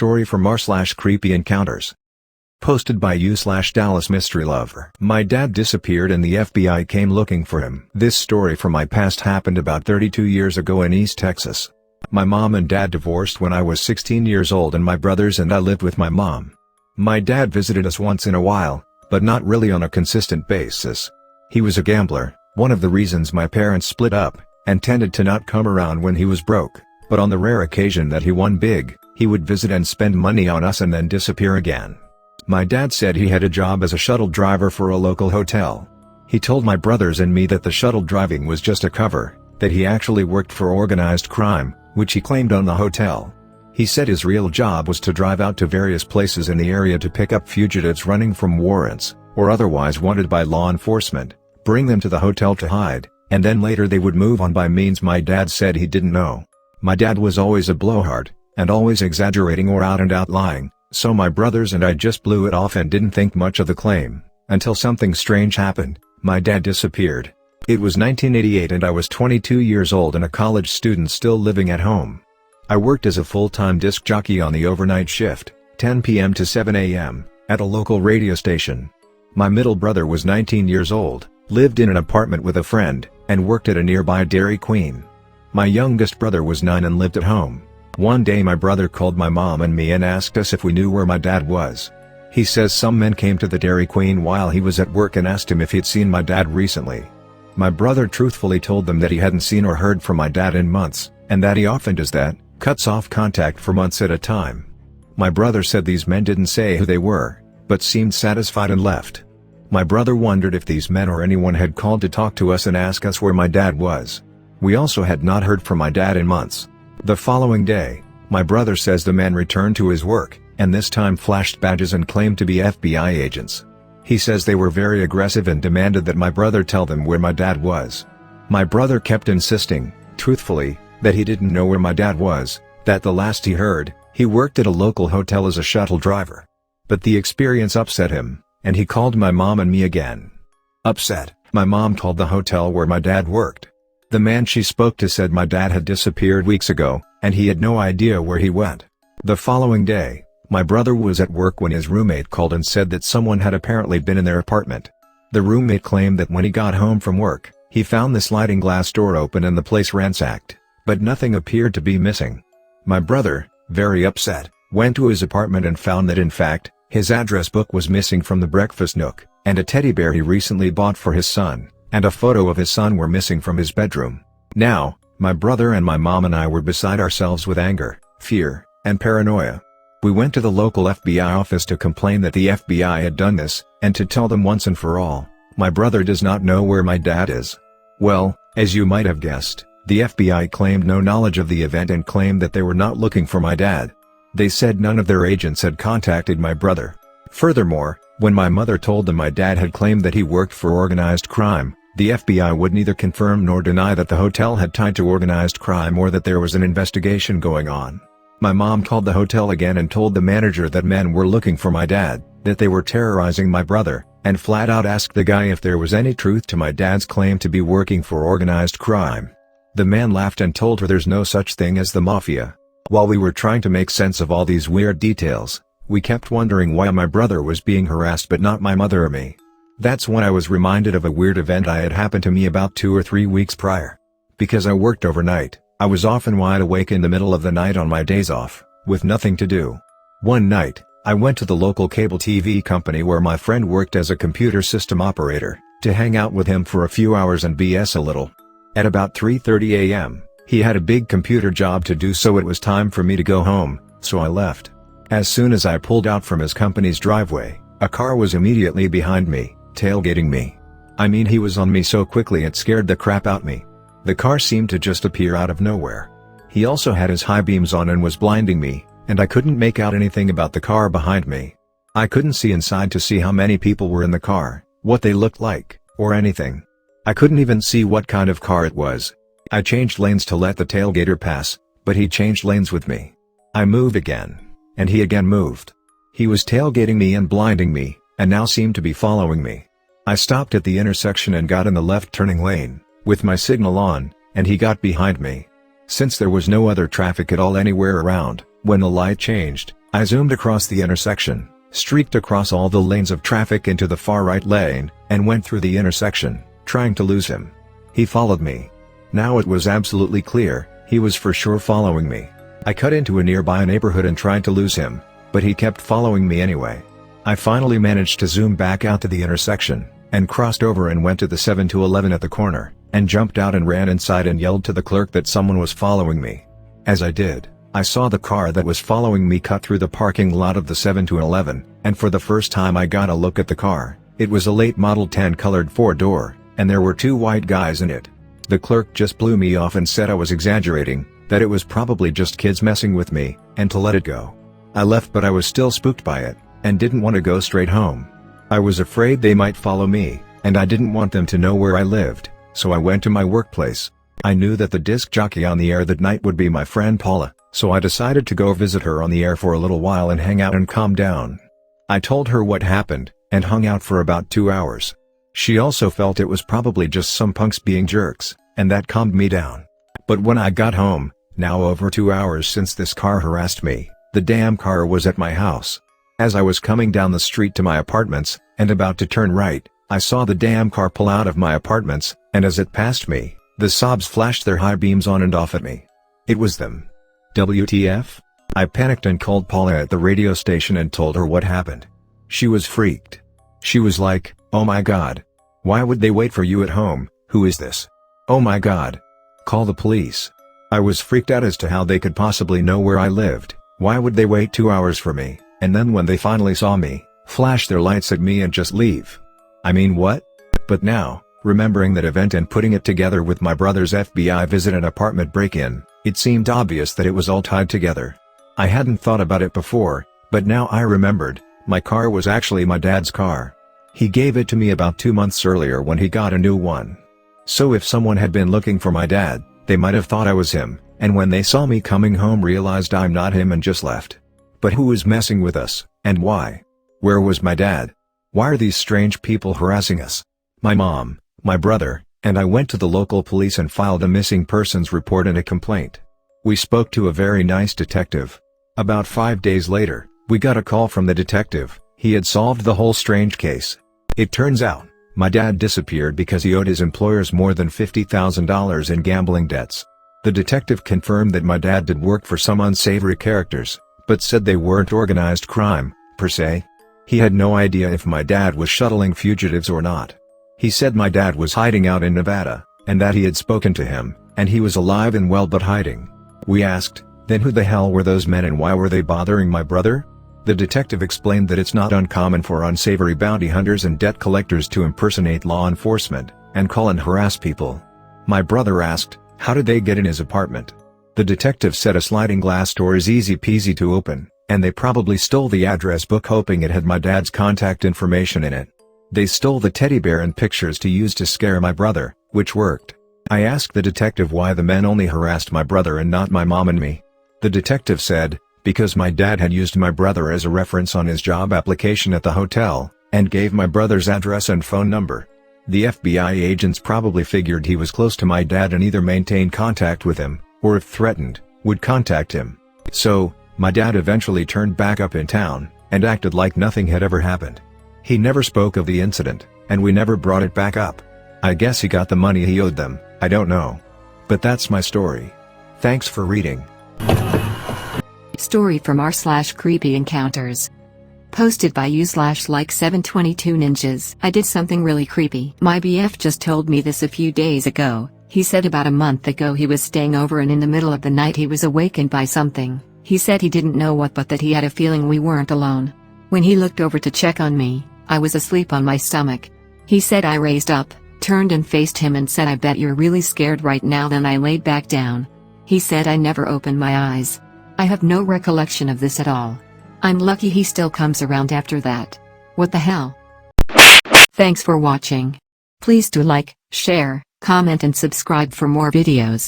story from r/creepyencounters. Posted by u/Dallas Mystery Lover. My dad disappeared and the FBI came looking for him. This story from my past happened about 32 years ago in East Texas. My mom and dad divorced when I was 16 years old and my brothers and I lived with my mom. My dad visited us once in a while, but not really on a consistent basis. He was a gambler, one of the reasons my parents split up, and tended to not come around when he was broke, but on the rare occasion that he won big, he would visit and spend money on us and then disappear again. My dad said he had a job as a shuttle driver for a local hotel. He told my brothers and me that the shuttle driving was just a cover, that he actually worked for organized crime, which he claimed on the hotel. He said his real job was to drive out to various places in the area to pick up fugitives running from warrants, or otherwise wanted by law enforcement, bring them to the hotel to hide, and then later they would move on by means my dad said he didn't know. My dad was always a blowhard, and always exaggerating or out and out lying, so my brothers and I just blew it off and didn't think much of the claim, until something strange happened. My dad disappeared. It was 1988 and I was 22 years old and a college student still living at home. I worked as a full-time disc jockey on the overnight shift, 10 p.m. to 7 a.m., at a local radio station. My middle brother was 19 years old, lived in an apartment with a friend, and worked at a nearby Dairy Queen. My youngest brother was 9 and lived at home. One day my brother called my mom and me and asked us if we knew where my dad was. He says some men came to the Dairy Queen while he was at work and asked him if he'd seen my dad recently. My brother truthfully told them that he hadn't seen or heard from my dad in months, and that he often does that, cuts off contact for months at a time. My brother said these men didn't say who they were, but seemed satisfied and left. My brother wondered if these men or anyone had called to talk to us and ask us where my dad was. We also had not heard from my dad in months. The following day, my brother says the man returned to his work, and this time flashed badges and claimed to be FBI agents. He says they were very aggressive and demanded that my brother tell them where my dad was. My brother kept insisting, truthfully, that he didn't know where my dad was, that the last he heard, he worked at a local hotel as a shuttle driver. But the experience upset him, and he called my mom and me again. Upset, my mom called the hotel where my dad worked. The man she spoke to said my dad had disappeared weeks ago, and he had no idea where he went. The following day, my brother was at work when his roommate called and said that someone had apparently been in their apartment. The roommate claimed that when he got home from work, he found the sliding glass door open and the place ransacked, but nothing appeared to be missing. My brother, very upset, went to his apartment and found that in fact, his address book was missing from the breakfast nook, and a teddy bear he recently bought for his son, and a photo of his son were missing from his bedroom. Now, my brother and my mom and I were beside ourselves with anger, fear, and paranoia. We went to the local FBI office to complain that the FBI had done this, and to tell them once and for all, my brother does not know where my dad is. Well, as you might have guessed, the FBI claimed no knowledge of the event and claimed that they were not looking for my dad. They said none of their agents had contacted my brother. Furthermore, when my mother told them my dad had claimed that he worked for organized crime, the FBI would neither confirm nor deny that the hotel had tied to organized crime or that there was an investigation going on. My mom called the hotel again and told the manager that men were looking for my dad, that they were terrorizing my brother, and flat out asked the guy if there was any truth to my dad's claim to be working for organized crime. The man laughed and told her there's no such thing as the mafia. While we were trying to make sense of all these weird details, we kept wondering why my brother was being harassed but not my mother or me. That's when I was reminded of a weird event I had happened to me about 2 or 3 weeks prior. Because I worked overnight, I was often wide awake in the middle of the night on my days off, with nothing to do. One night, I went to the local cable TV company where my friend worked as a computer system operator, to hang out with him for a few hours and BS a little. At about 3:30 a.m., he had a big computer job to do, so it was time for me to go home, so I left. As soon as I pulled out from his company's driveway, a car was immediately behind me, tailgating me. I mean, he was on me so quickly it scared the crap out me. The car seemed to just appear out of nowhere. He also had his high beams on and was blinding me, and I couldn't make out anything about the car behind me. I couldn't see inside to see how many people were in the car, what they looked like, or anything. I couldn't even see what kind of car it was. I changed lanes to let the tailgater pass, but he changed lanes with me. I moved again, and he again moved. He was tailgating me and blinding me, and now seemed to be following me. I stopped at the intersection and got in the left turning lane, with my signal on, and he got behind me. Since there was no other traffic at all anywhere around, when the light changed, I zoomed across the intersection, streaked across all the lanes of traffic into the far right lane, and went through the intersection, trying to lose him. He followed me. Now it was absolutely clear, he was for sure following me. I cut into a nearby neighborhood and tried to lose him, but he kept following me anyway. I finally managed to zoom back out to the intersection, and crossed over and went to the 7-Eleven at the corner, and jumped out and ran inside and yelled to the clerk that someone was following me. As I did, I saw the car that was following me cut through the parking lot of the 7-Eleven, and for the first time I got a look at the car. It was a late Model 10 colored 4-door, and there were 2 white guys in it. The clerk just blew me off and said I was exaggerating, that it was probably just kids messing with me, and to let it go. I left, but I was still spooked by it, and didn't want to go straight home. I was afraid they might follow me, and I didn't want them to know where I lived, so I went to my workplace. I knew that the disc jockey on the air that night would be my friend Paula, so I decided to go visit her on the air for a little while and hang out and calm down. I told her what happened, and hung out for about 2 hours. She also felt it was probably just some punks being jerks, and that calmed me down. But when I got home, now over 2 hours since this car harassed me, the damn car was at my house. As I was coming down the street to my apartments, and about to turn right, I saw the damn car pull out of my apartments, and as it passed me, the sobs flashed their high beams on and off at me. It was them. WTF? I panicked and called Paula at the radio station and told her what happened. She was freaked. She was like, "Oh my god. Why would they wait for you at home? Who is this? Oh my god. Call the police." I was freaked out as to how they could possibly know where I lived. Why would they wait 2 hours for me, and then when they finally saw me, flash their lights at me and just leave? I mean, what? But now, remembering that event and putting it together with my brother's FBI visit and apartment break-in, it seemed obvious that it was all tied together. I hadn't thought about it before, but now I remembered, my car was actually my dad's car. He gave it to me about 2 months earlier when he got a new one. So if someone had been looking for my dad, they might have thought I was him, and when they saw me coming home realized I'm not him and just left. But who was messing with us, and why? Where was my dad? Why are these strange people harassing us? My mom, my brother, and I went to the local police and filed a missing persons report and a complaint. We spoke to a very nice detective. About 5 days later, we got a call from the detective. He had solved the whole strange case. It turns out, my dad disappeared because he owed his employers more than $50,000 in gambling debts. The detective confirmed that my dad did work for some unsavory characters, but said they weren't organized crime, per se. He had no idea if my dad was shuttling fugitives or not. He said my dad was hiding out in Nevada, and that he had spoken to him, and he was alive and well but hiding. We asked, then who the hell were those men and why were they bothering my brother? The detective explained that it's not uncommon for unsavory bounty hunters and debt collectors to impersonate law enforcement, and call and harass people. My brother asked, how did they get in his apartment? The detective said a sliding glass door is easy peasy to open, and they probably stole the address book hoping it had my dad's contact information in it. They stole the teddy bear and pictures to use to scare my brother, which worked. I asked the detective why the men only harassed my brother and not my mom and me. The detective said, because my dad had used my brother as a reference on his job application at the hotel, and gave my brother's address and phone number. The FBI agents probably figured he was close to my dad and either maintained contact with him, or if threatened, would contact him. So, my dad eventually turned back up in town, and acted like nothing had ever happened. He never spoke of the incident, and we never brought it back up. I guess he got the money he owed them, I don't know. But that's my story. Thanks for reading. Story from r/creepyencounters. Posted by u/like722ninjas. I did something really creepy. My BF just told me this a few days ago. He said about a month ago he was staying over and in the middle of the night he was awakened by something. He said he didn't know what but that he had a feeling we weren't alone. When he looked over to check on me, I was asleep on my stomach. He said I raised up, turned and faced him and said I bet you're really scared right now. Then I laid back down. He said I never opened my eyes. I have no recollection of this at all. I'm lucky he still comes around after that. What the hell? Thanks for watching. Please do like, share, comment and subscribe for more videos.